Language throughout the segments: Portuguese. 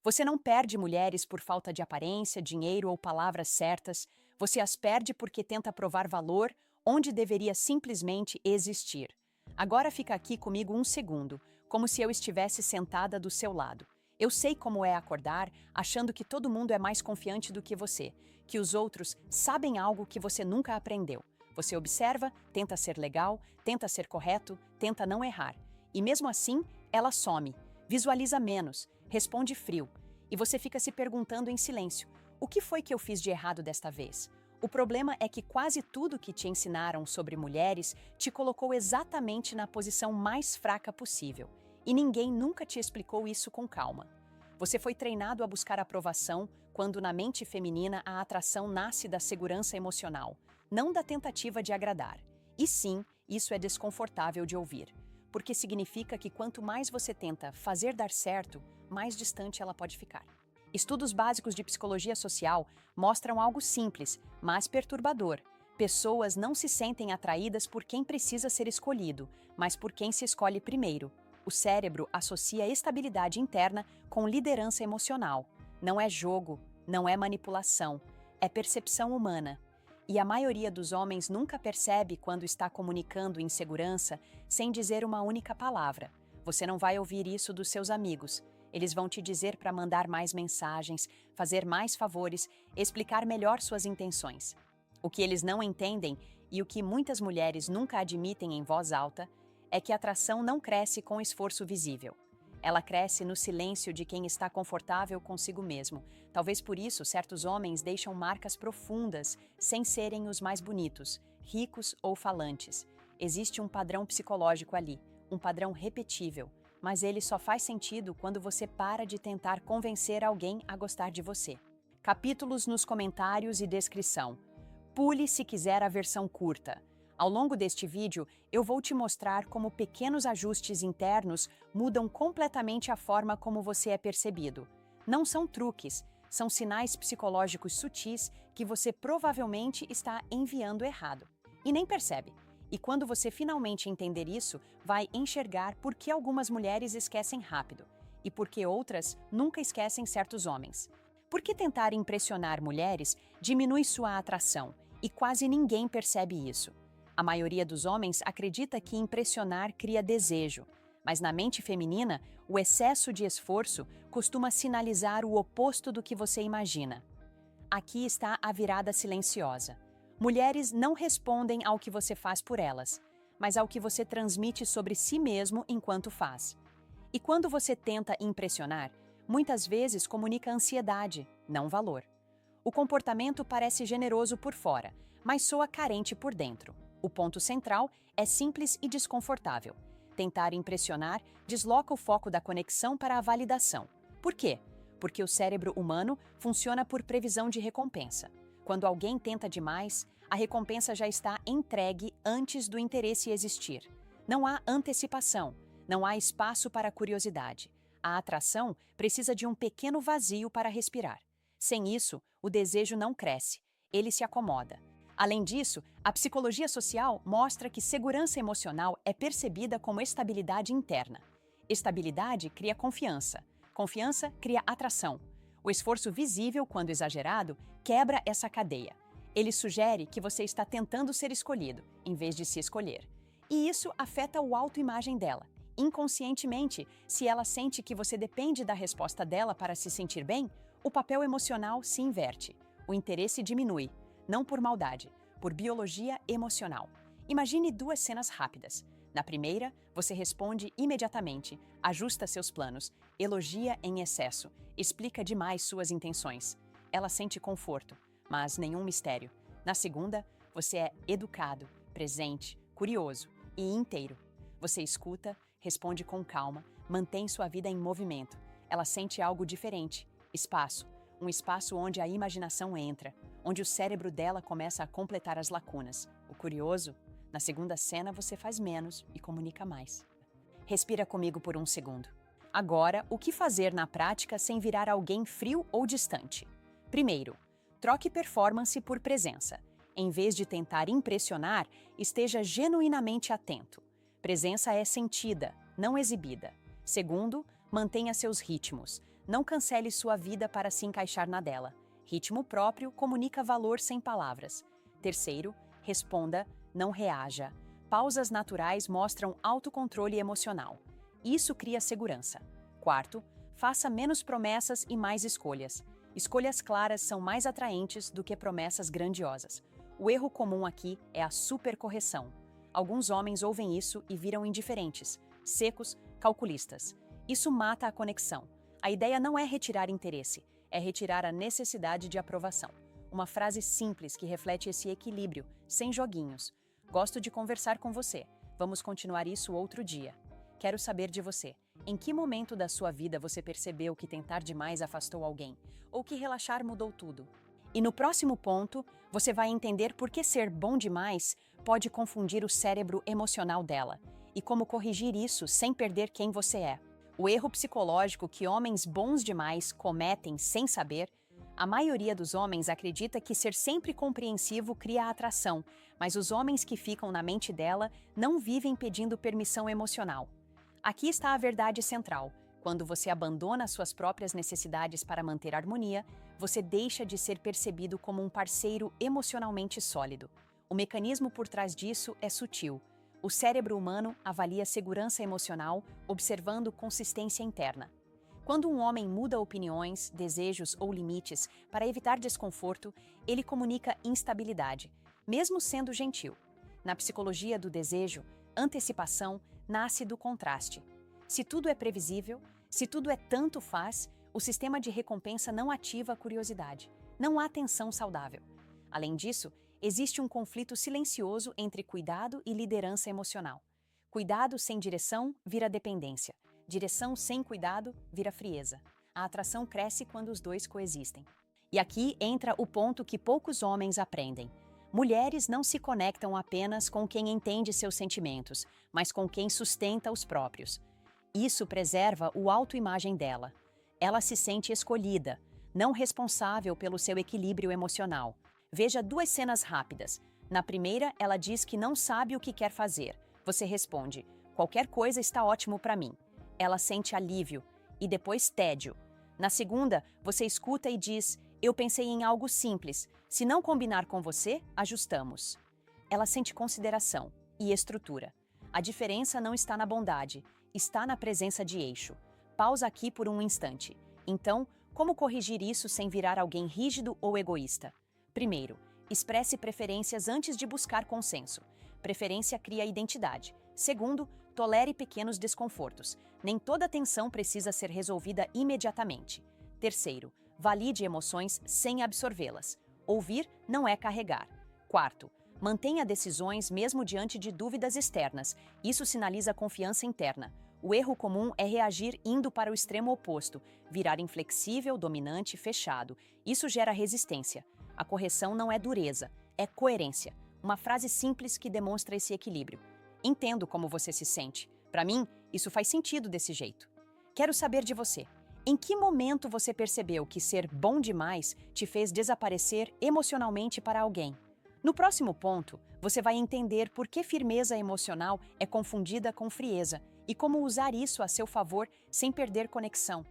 Você não perde mulheres por falta de aparência, dinheiro ou palavras certas, você as perde porque tenta provar valor onde deveria simplesmente existir. Agora fica aqui comigo um segundo, como se eu estivesse sentada do seu lado. Eu sei como é acordar achando que todo mundo é mais confiante do que você, que os outros sabem algo que você nunca aprendeu. Você observa, tenta ser legal, tenta ser correto, tenta não errar. E mesmo assim, ela some, visualiza menos, responde frio. E você fica se perguntando em silêncio: o que foi que eu fiz de errado desta vez? O problema é que quase tudo que te ensinaram sobre mulheres te colocou exatamente na posição mais fraca possível. E ninguém nunca te explicou isso com calma. Você foi treinado a buscar aprovação, quando na mente feminina a atração nasce da segurança emocional, não da tentativa de agradar. E sim, isso é desconfortável de ouvir, porque significa que quanto mais você tenta fazer dar certo, mais distante ela pode ficar. Estudos básicos de psicologia social mostram algo simples, mas perturbador. Pessoas não se sentem atraídas por quem precisa ser escolhido, mas por quem se escolhe primeiro. O cérebro associa estabilidade interna com liderança emocional. Não é jogo, não é manipulação, é percepção humana. E a maioria dos homens nunca percebe quando está comunicando insegurança sem dizer uma única palavra. Você não vai ouvir isso dos seus amigos. Eles vão te dizer para mandar mais mensagens, fazer mais favores, explicar melhor suas intenções. O que eles não entendem, e o que muitas mulheres nunca admitem em voz alta, é que a atração não cresce com esforço visível. Ela cresce no silêncio de quem está confortável consigo mesmo. Talvez por isso certos homens deixam marcas profundas, sem serem os mais bonitos, ricos ou falantes. Existe um padrão psicológico ali, um padrão repetível, mas ele só faz sentido quando você para de tentar convencer alguém a gostar de você. Capítulos nos comentários e descrição. Pule se quiser a versão curta. Ao longo deste vídeo, eu vou te mostrar como pequenos ajustes internos mudam completamente a forma como você é percebido. Não são truques, são sinais psicológicos sutis que você provavelmente está enviando errado. E nem percebe. E quando você finalmente entender isso, vai enxergar por que algumas mulheres esquecem rápido e por que outras nunca esquecem certos homens. Por que tentar impressionar mulheres diminui sua atração e quase ninguém percebe isso? A maioria dos homens acredita que impressionar cria desejo, mas na mente feminina, o excesso de esforço costuma sinalizar o oposto do que você imagina. Aqui está a virada silenciosa. Mulheres não respondem ao que você faz por elas, mas ao que você transmite sobre si mesmo enquanto faz. E quando você tenta impressionar, muitas vezes comunica ansiedade, não valor. O comportamento parece generoso por fora, mas soa carente por dentro. O ponto central é simples e desconfortável. Tentar impressionar desloca o foco da conexão para a validação. Por quê? Porque o cérebro humano funciona por previsão de recompensa. Quando alguém tenta demais, a recompensa já está entregue antes do interesse existir. Não há antecipação, não há espaço para curiosidade. A atração precisa de um pequeno vazio para respirar. Sem isso, o desejo não cresce, ele se acomoda. Além disso, a psicologia social mostra que segurança emocional é percebida como estabilidade interna. Estabilidade cria confiança. Confiança cria atração. O esforço visível, quando exagerado, quebra essa cadeia. Ele sugere que você está tentando ser escolhido, em vez de se escolher. E isso afeta a autoimagem dela. Inconscientemente, se ela sente que você depende da resposta dela para se sentir bem, o papel emocional se inverte. O interesse diminui. Não por maldade, por biologia emocional. Imagine duas cenas rápidas. Na primeira, você responde imediatamente, ajusta seus planos, elogia em excesso, explica demais suas intenções. Ela sente conforto, mas nenhum mistério. Na segunda, você é educado, presente, curioso e inteiro. Você escuta, responde com calma, mantém sua vida em movimento. Ela sente algo diferente, espaço. Um espaço onde a imaginação entra, onde o cérebro dela começa a completar as lacunas. O curioso, na segunda cena você faz menos e comunica mais. Respira comigo por um segundo. Agora, o que fazer na prática sem virar alguém frio ou distante? Primeiro, troque performance por presença. Em vez de tentar impressionar, esteja genuinamente atento. Presença é sentida, não exibida. Segundo, mantenha seus ritmos. Não cancele sua vida para se encaixar na dela. Ritmo próprio comunica valor sem palavras. Terceiro, responda, não reaja. Pausas naturais mostram autocontrole emocional. Isso cria segurança. Quarto, faça menos promessas e mais escolhas. Escolhas claras são mais atraentes do que promessas grandiosas. O erro comum aqui é a supercorreção. Alguns homens ouvem isso e viram indiferentes, secos, calculistas. Isso mata a conexão. A ideia não é retirar interesse, é retirar a necessidade de aprovação. Uma frase simples que reflete esse equilíbrio, sem joguinhos. Gosto de conversar com você. Vamos continuar isso outro dia. Quero saber de você. Em que momento da sua vida você percebeu que tentar demais afastou alguém? Ou que relaxar mudou tudo? E no próximo ponto, você vai entender por que ser bom demais pode confundir o cérebro emocional dela e como corrigir isso sem perder quem você é. O erro psicológico que homens bons demais cometem sem saber. A maioria dos homens acredita que ser sempre compreensivo cria atração, mas os homens que ficam na mente dela não vivem pedindo permissão emocional. Aqui está a verdade central. Quando você abandona suas próprias necessidades para manter harmonia, você deixa de ser percebido como um parceiro emocionalmente sólido. O mecanismo por trás disso é sutil. O cérebro humano avalia segurança emocional observando consistência interna. Quando um homem muda opiniões, desejos ou limites para evitar desconforto, ele comunica instabilidade, mesmo sendo gentil. Na psicologia do desejo, antecipação nasce do contraste. Se tudo é previsível, se tudo é tanto faz, o sistema de recompensa não ativa a curiosidade. Não há tensão saudável. Além disso, existe um conflito silencioso entre cuidado e liderança emocional. Cuidado sem direção vira dependência. Direção sem cuidado vira frieza. A atração cresce quando os dois coexistem. E aqui entra o ponto que poucos homens aprendem. Mulheres não se conectam apenas com quem entende seus sentimentos, mas com quem sustenta os próprios. Isso preserva a autoimagem dela. Ela se sente escolhida, não responsável pelo seu equilíbrio emocional. Veja duas cenas rápidas. Na primeira, ela diz que não sabe o que quer fazer. Você responde, qualquer coisa está ótimo para mim. Ela sente alívio e depois tédio. Na segunda, você escuta e diz, eu pensei em algo simples. Se não combinar com você, ajustamos. Ela sente consideração e estrutura. A diferença não está na bondade, está na presença de eixo. Pausa aqui por um instante. Então, como corrigir isso sem virar alguém rígido ou egoísta? Primeiro, expresse preferências antes de buscar consenso. Preferência cria identidade. Segundo, tolere pequenos desconfortos. Nem toda tensão precisa ser resolvida imediatamente. Terceiro, valide emoções sem absorvê-las. Ouvir não é carregar. Quarto, mantenha decisões mesmo diante de dúvidas externas. Isso sinaliza confiança interna. O erro comum é reagir indo para o extremo oposto, virar inflexível, dominante, fechado. Isso gera resistência. A correção não é dureza, é coerência. Uma frase simples que demonstra esse equilíbrio. Entendo como você se sente. Para mim, isso faz sentido desse jeito. Quero saber de você. Em que momento você percebeu que ser bom demais te fez desaparecer emocionalmente para alguém? No próximo ponto, você vai entender por que firmeza emocional é confundida com frieza e como usar isso a seu favor sem perder conexão.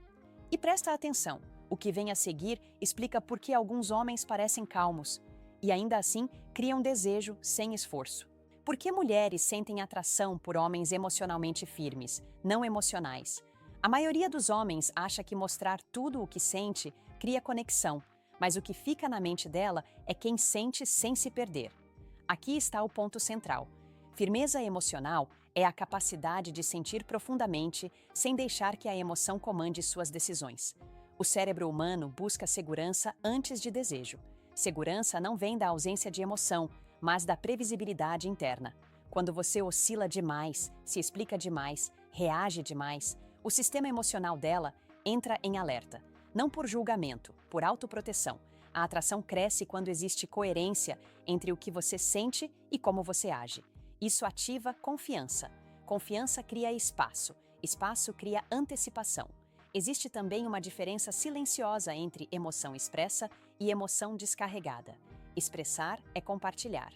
E presta atenção, o que vem a seguir explica por que alguns homens parecem calmos e ainda assim criam desejo sem esforço. Por que mulheres sentem atração por homens emocionalmente firmes, não emocionais? A maioria dos homens acha que mostrar tudo o que sente cria conexão, mas o que fica na mente dela é quem sente sem se perder. Aqui está o ponto central. Firmeza emocional é a capacidade de sentir profundamente sem deixar que a emoção comande suas decisões. O cérebro humano busca segurança antes de desejo. Segurança não vem da ausência de emoção, mas da previsibilidade interna. Quando você oscila demais, se explica demais, reage demais, o sistema emocional dela entra em alerta. Não por julgamento, por autoproteção. A atração cresce quando existe coerência entre o que você sente e como você age. Isso ativa confiança. Confiança cria espaço. Espaço cria antecipação. Existe também uma diferença silenciosa entre emoção expressa e emoção descarregada. Expressar é compartilhar.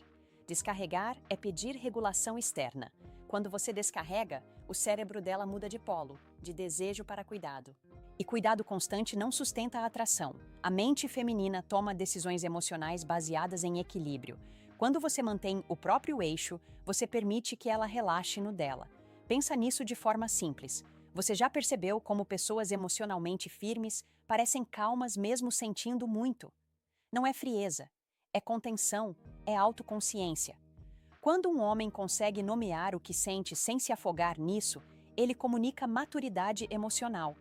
Descarregar é pedir regulação externa. Quando você descarrega, o cérebro dela muda de polo, de desejo para cuidado. E cuidado constante não sustenta a atração. A mente feminina toma decisões emocionais baseadas em equilíbrio. Quando você mantém o próprio eixo, você permite que ela relaxe no dela. Pensa nisso de forma simples. Você já percebeu como pessoas emocionalmente firmes parecem calmas mesmo sentindo muito? Não é frieza, é contenção, é autoconsciência. Quando um homem consegue nomear o que sente sem se afogar nisso, ele comunica maturidade emocional.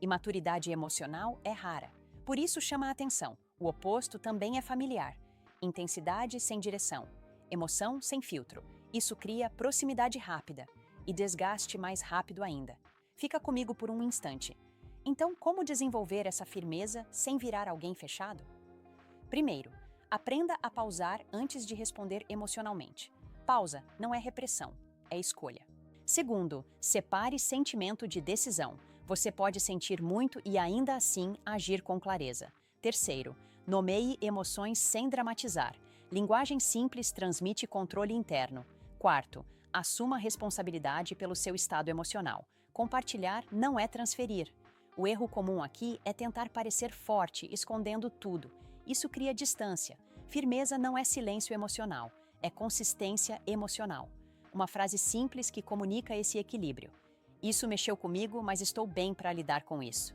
E maturidade emocional é rara. Por isso chama a atenção. O oposto também é familiar. Intensidade sem direção. Emoção sem filtro. Isso cria proximidade rápida. E desgaste mais rápido ainda. Fica comigo por um instante. Então, como desenvolver essa firmeza sem virar alguém fechado? Primeiro, aprenda a pausar antes de responder emocionalmente. Pausa não é repressão, é escolha. Segundo, separe sentimento de decisão. Você pode sentir muito e ainda assim agir com clareza. Terceiro, nomeie emoções sem dramatizar. Linguagem simples transmite controle interno. Quarto, assuma responsabilidade pelo seu estado emocional. Compartilhar não é transferir. O erro comum aqui é tentar parecer forte, escondendo tudo. Isso cria distância. Firmeza não é silêncio emocional, é consistência emocional. Uma frase simples que comunica esse equilíbrio. Isso mexeu comigo, mas estou bem para lidar com isso.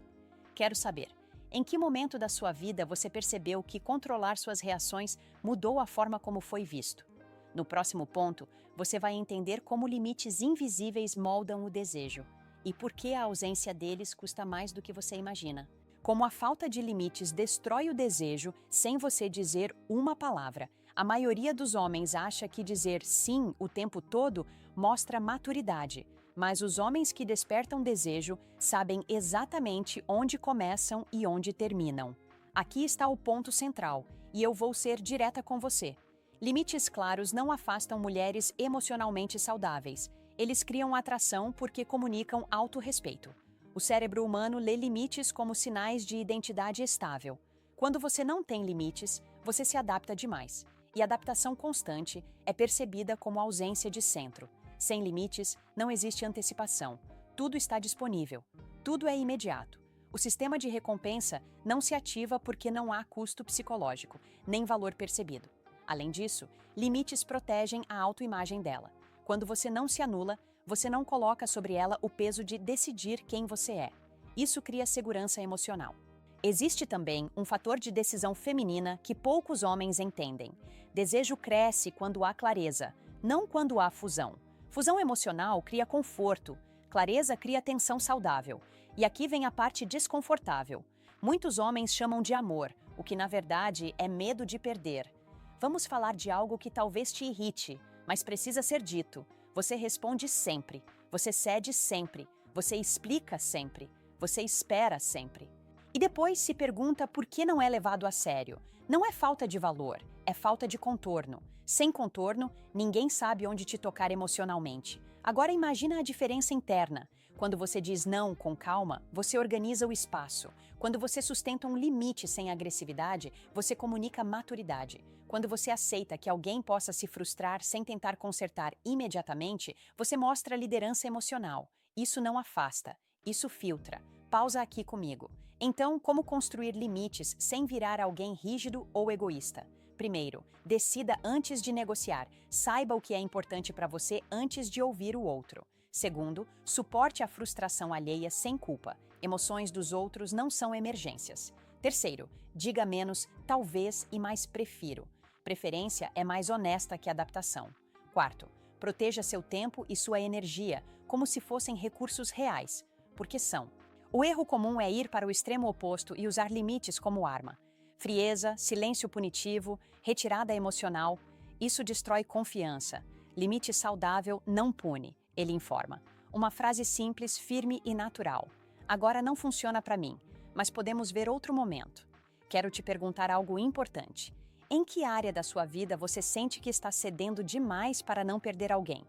Quero saber, em que momento da sua vida você percebeu que controlar suas reações mudou a forma como foi visto? No próximo ponto, você vai entender como limites invisíveis moldam o desejo e por que a ausência deles custa mais do que você imagina. Como a falta de limites destrói o desejo sem você dizer uma palavra. A maioria dos homens acha que dizer sim o tempo todo mostra maturidade, mas os homens que despertam desejo sabem exatamente onde começam e onde terminam. Aqui está o ponto central, e eu vou ser direta com você. Limites claros não afastam mulheres emocionalmente saudáveis. Eles criam atração porque comunicam autorrespeito. O cérebro humano lê limites como sinais de identidade estável. Quando você não tem limites, você se adapta demais. E adaptação constante é percebida como ausência de centro. Sem limites, não existe antecipação. Tudo está disponível. Tudo é imediato. O sistema de recompensa não se ativa porque não há custo psicológico, nem valor percebido. Além disso, limites protegem a autoimagem dela. Quando você não se anula, você não coloca sobre ela o peso de decidir quem você é. Isso cria segurança emocional. Existe também um fator de decisão feminina que poucos homens entendem. Desejo cresce quando há clareza, não quando há fusão. Fusão emocional cria conforto, clareza cria tensão saudável. E aqui vem a parte desconfortável. Muitos homens chamam de amor, o que na verdade é medo de perder. Vamos falar de algo que talvez te irrite, mas precisa ser dito. Você responde sempre, você cede sempre, você explica sempre, você espera sempre. E depois se pergunta por que não é levado a sério. Não é falta de valor, é falta de contorno. Sem contorno, ninguém sabe onde te tocar emocionalmente. Agora imagina a diferença interna. Quando você diz não com calma, você organiza o espaço. Quando você sustenta um limite sem agressividade, você comunica maturidade. Quando você aceita que alguém possa se frustrar sem tentar consertar imediatamente, você mostra liderança emocional. Isso não afasta, isso filtra. Pausa aqui comigo. Então, como construir limites sem virar alguém rígido ou egoísta? Primeiro, decida antes de negociar. Saiba o que é importante para você antes de ouvir o outro. Segundo, suporte a frustração alheia sem culpa. Emoções dos outros não são emergências. Terceiro, diga menos talvez e mais prefiro. Preferência é mais honesta que adaptação. Quarto, proteja seu tempo e sua energia como se fossem recursos reais, porque são. O erro comum é ir para o extremo oposto e usar limites como arma. Frieza, silêncio punitivo, retirada emocional, isso destrói confiança. Limite saudável não pune, ele informa. Uma frase simples, firme e natural. Agora não funciona para mim, mas podemos ver outro momento. Quero te perguntar algo importante. Em que área da sua vida você sente que está cedendo demais para não perder alguém?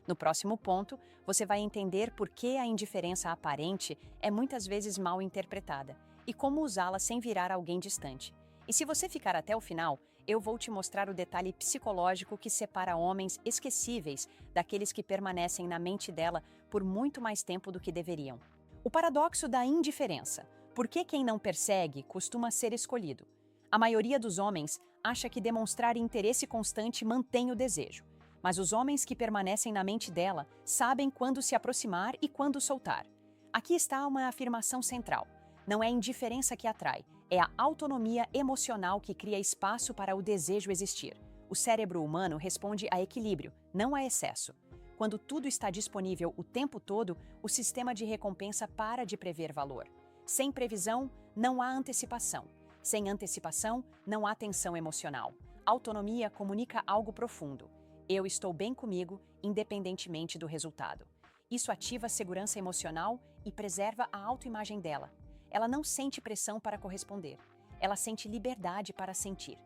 No próximo ponto, você vai entender por que a indiferença aparente é muitas vezes mal interpretada e como usá-la sem virar alguém distante. E se você ficar até o final, eu vou te mostrar o detalhe psicológico que separa homens esquecíveis daqueles que permanecem na mente dela por muito mais tempo do que deveriam. O paradoxo da indiferença. Por que quem não persegue costuma ser escolhido? A maioria dos homens acha que demonstrar interesse constante mantém o desejo, mas os homens que permanecem na mente dela sabem quando se aproximar e quando soltar. Aqui está uma afirmação central. Não é a indiferença que atrai, é a autonomia emocional que cria espaço para o desejo existir. O cérebro humano responde a equilíbrio, não a excesso. Quando tudo está disponível o tempo todo, o sistema de recompensa para de prever valor. Sem previsão, não há antecipação. Sem antecipação, não há tensão emocional. Autonomia comunica algo profundo. Eu estou bem comigo, independentemente do resultado. Isso ativa a segurança emocional e preserva a autoimagem dela. Ela não sente pressão para corresponder. Ela sente liberdade para sentir.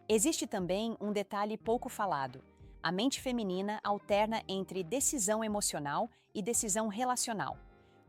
Existe também um detalhe pouco falado. A mente feminina alterna entre decisão emocional e decisão relacional.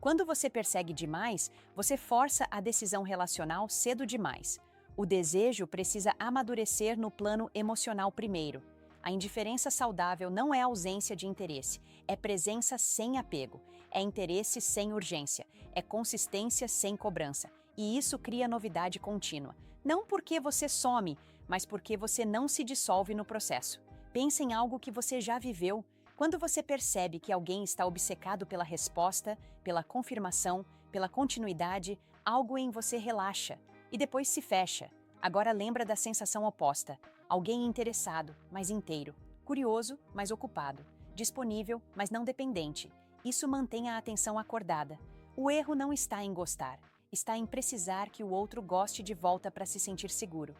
Quando você persegue demais, você força a decisão relacional cedo demais. O desejo precisa amadurecer no plano emocional primeiro. A indiferença saudável não é ausência de interesse, é presença sem apego, é interesse sem urgência, é consistência sem cobrança. E isso cria novidade contínua. Não porque você some, mas porque você não se dissolve no processo. Pense em algo que você já viveu. Quando você percebe que alguém está obcecado pela resposta, pela confirmação, pela continuidade, algo em você relaxa e depois se fecha. Agora lembra da sensação oposta. Alguém interessado, mas inteiro. Curioso, mas ocupado. Disponível, mas não dependente. Isso mantém a atenção acordada. O erro não está em gostar, está em precisar que o outro goste de volta para se sentir seguro.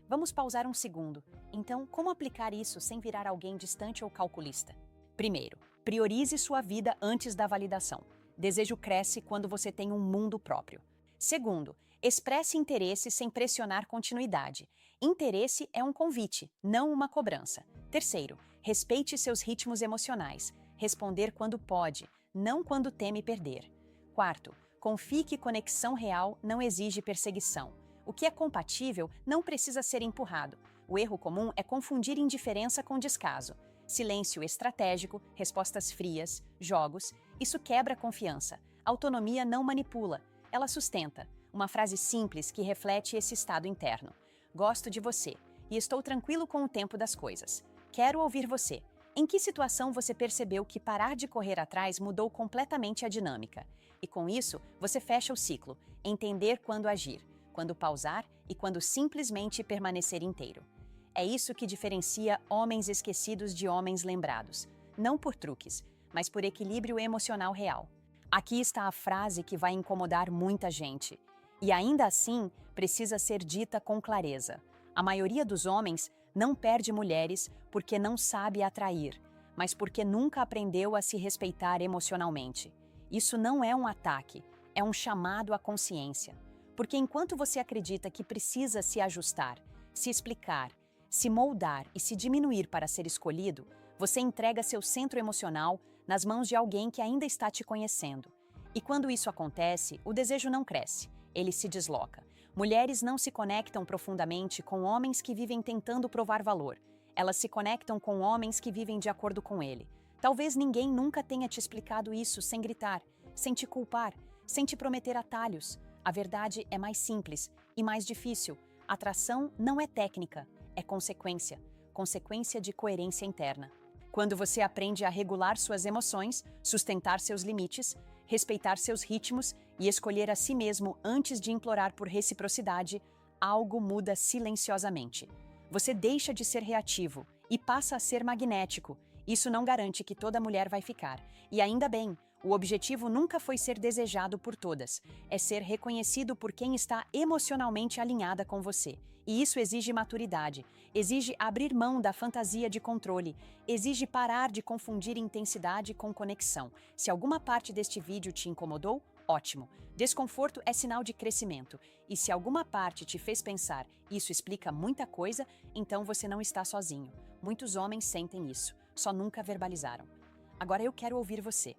Vamos pausar um segundo. Então, como aplicar isso sem virar alguém distante ou calculista? Primeiro, priorize sua vida antes da validação. Desejo cresce quando você tem um mundo próprio. Segundo, expresse interesse sem pressionar continuidade. Interesse é um convite, não uma cobrança. Terceiro, respeite seus ritmos emocionais. Responder quando pode, não quando teme perder. Quarto, confie que conexão real não exige perseguição. O que é compatível não precisa ser empurrado. O erro comum é confundir indiferença com descaso. Silêncio estratégico, respostas frias, jogos, isso quebra a confiança. Autonomia não manipula, ela sustenta. Uma frase simples que reflete esse estado interno. Gosto de você e estou tranquilo com o tempo das coisas. Quero ouvir você. Em que situação você percebeu que parar de correr atrás mudou completamente a dinâmica? E com isso, você fecha o ciclo, entender quando agir, quando pausar e quando simplesmente permanecer inteiro. É isso que diferencia homens esquecidos de homens lembrados. Não por truques, mas por equilíbrio emocional real. Aqui está a frase que vai incomodar muita gente. E ainda assim, precisa ser dita com clareza. A maioria dos homens não perde mulheres porque não sabe atrair, mas porque nunca aprendeu a se respeitar emocionalmente. Isso não é um ataque, é um chamado à consciência. Porque enquanto você acredita que precisa se ajustar, se explicar, se moldar e se diminuir para ser escolhido, você entrega seu centro emocional nas mãos de alguém que ainda está te conhecendo. E quando isso acontece, o desejo não cresce, ele se desloca. Mulheres não se conectam profundamente com homens que vivem tentando provar valor. Elas se conectam com homens que vivem de acordo com ele. Talvez ninguém nunca tenha te explicado isso sem gritar, sem te culpar, sem te prometer atalhos. A verdade é mais simples e mais difícil. Atração não é técnica, é consequência. Consequência de coerência interna. Quando você aprende a regular suas emoções, sustentar seus limites, respeitar seus ritmos e escolher a si mesmo antes de implorar por reciprocidade, algo muda silenciosamente. Você deixa de ser reativo e passa a ser magnético. Isso não garante que toda mulher vai ficar. E ainda bem, o objetivo nunca foi ser desejado por todas. É ser reconhecido por quem está emocionalmente alinhada com você. E isso exige maturidade, exige abrir mão da fantasia de controle, exige parar de confundir intensidade com conexão. Se alguma parte deste vídeo te incomodou, ótimo. Desconforto é sinal de crescimento. E se alguma parte te fez pensar, isso explica muita coisa, então você não está sozinho. Muitos homens sentem isso, só nunca verbalizaram. Agora eu quero ouvir você.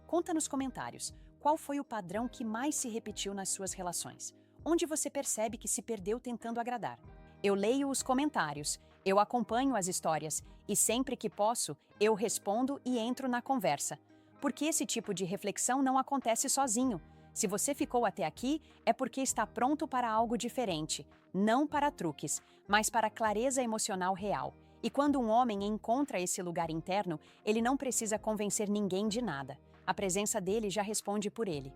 Conta nos comentários, qual foi o padrão que mais se repetiu nas suas relações? Onde você percebe que se perdeu tentando agradar? Eu leio os comentários, eu acompanho as histórias e sempre que posso, eu respondo e entro na conversa. Porque esse tipo de reflexão não acontece sozinho. Se você ficou até aqui, é porque está pronto para algo diferente, não para truques, mas para clareza emocional real. E quando um homem encontra esse lugar interno, ele não precisa convencer ninguém de nada. A presença dele já responde por ele.